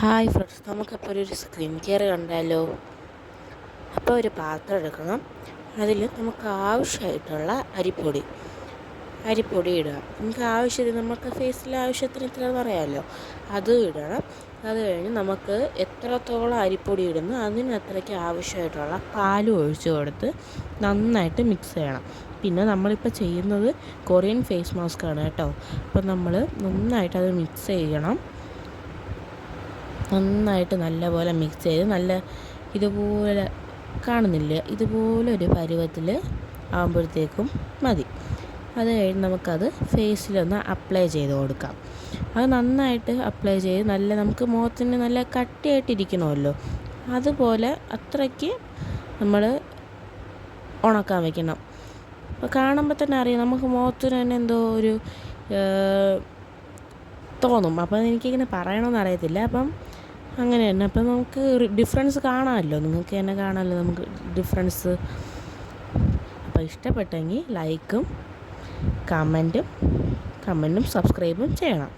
Hi friends, നമുക്കപ്പോൾ ഒരു skin care കണ്ടാലോ. അപ്പോൾ ഒരു പാത്രം എടുക്കണം. അതിൽ നമുക്ക് ആവശ്യമായിട്ടുള്ള അരിപ്പൊടി ഇടുക. നമുക്ക് ഫേസിലെ ആവശ്യത്തിന് ഇത്ര പറയാമല്ലോ, അതും ഇടണം. അത് കഴിഞ്ഞ് നമുക്ക് എത്രത്തോളം അരിപ്പൊടി ഇടുന്നു അതിനത്രയ്ക്ക് ആവശ്യമായിട്ടുള്ള പാലും ഒഴിച്ച് കൊടുത്ത് നന്നായിട്ട് മിക്സ് ചെയ്യണം. പിന്നെ നമ്മളിപ്പോൾ ചെയ്യുന്നത് കൊറിയൻ ഫേസ് മാസ്ക് ആണ് കേട്ടോ. അപ്പോൾ നമ്മൾ നന്നായിട്ട് അത് മിക്സ് ചെയ്യണം. നന്നായിട്ട് നല്ലപോലെ മിക്സ് ചെയ്ത് ഇതുപോലെ കാണുന്നില്ലേ, ഇതുപോലെ ഒരു പരുവത്തിൽ ആകുമ്പോഴത്തേക്കും മതി. അത് കഴിഞ്ഞ് നമുക്കത് ഫേസിലൊന്ന് അപ്ലൈ ചെയ്ത് കൊടുക്കാം. അത് നന്നായിട്ട് അപ്ലൈ ചെയ്ത് നമുക്ക് മുഖത്തിന് നല്ല കട്ടിയായിട്ടിരിക്കണമല്ലോ, അതുപോലെ അത്രയ്ക്ക് നമ്മൾ ഉണക്കാൻ വയ്ക്കണം. അപ്പോൾ കാണുമ്പോൾ തന്നെ അറിയാം, നമുക്ക് മുഖത്തിന് തന്നെ എന്തോ ഒരു തോന്നും. അപ്പോൾ എനിക്കിങ്ങനെ പറയണമെന്ന് അറിയത്തില്ല. അപ്പം അങ്ങനെ തന്നെ. അപ്പം നമുക്ക് ഡിഫറൻസ് കാണാമല്ലോ, നിങ്ങൾക്ക് തന്നെ കാണാമല്ലോ നമുക്ക് ഡിഫറൻസ്. അപ്പോൾ ഇഷ്ടപ്പെട്ടെങ്കിൽ ലൈക്കും കമൻറ്റും സബ്സ്ക്രൈബും ചെയ്യണം.